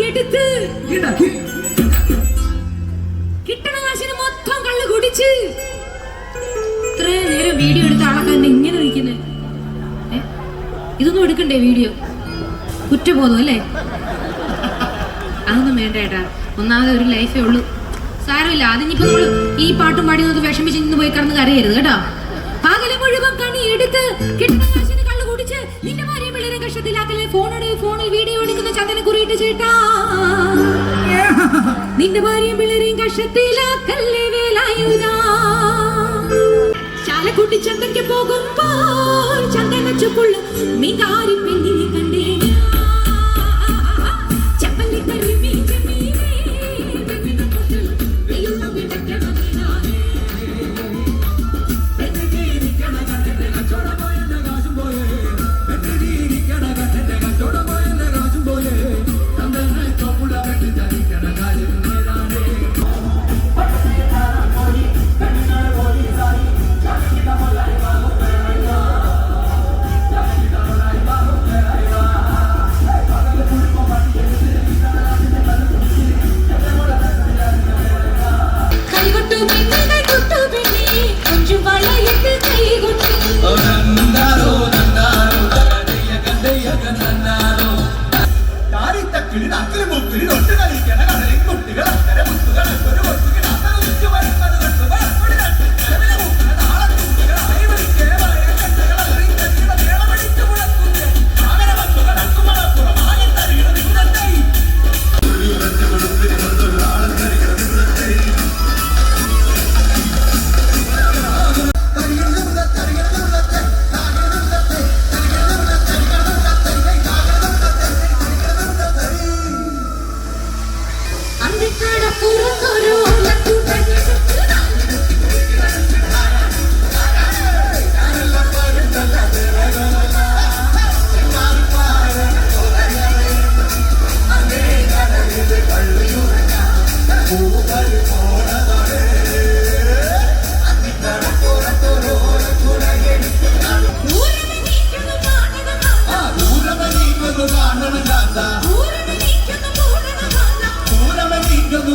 എടുത്ത് കിട്ടണ കാശിന് മൊത്തം കള്ള് കുടിച്ച് ഇത്രയും നേരം വീഡിയോ എടുത്ത ആളൊക്കെ ഇങ്ങനെ നിൽക്കുന്നത്. ഇതൊന്നും എടുക്കണ്ടേ വീഡിയോ? കുറ്റബോധം അല്ലേ? അതൊന്നും വേണ്ട ഏട്ടാ. ഒന്നാമത് ഒരു ലൈഫേ ഉള്ളൂ. സാരമില്ല. അതിനിപ്പോ നമ്മള് ഈ പാട്ടും പാടി ഒന്ന് വിഷമിച്ച് ഇന്ന് പോയി കിടന്ന് കരയരുത് കേട്ടോ. പകല് മുഴുവൻ കണി എടുത്ത് കിട്ടുന്ന കാശിന് കള്ളു കുടിച്ച് നിന്റെ ഭാര്യയും പിള്ളേരെ കഷ്ടത്തിലാക്കല്ലേ. ഫോണിൽ വീഡിയോ എടുക്കുന്ന ചന്ദന കുറിയിട്ട് ചേട്ടാ. നിന്റെ ഭാര്യയും പിള്ളേരെയും കഷ്ടത്തിലാക്കല്ലേ വേലായുധാ. ചാലക്കുട്ടി ചന്തയ്ക്ക് പോകുമ്പോൾ ചന്ദന ചുക്കുള്ള മീകാരി പെണ്ണിനെ കണ്ടേ. പൂരമനീക്കുന്നു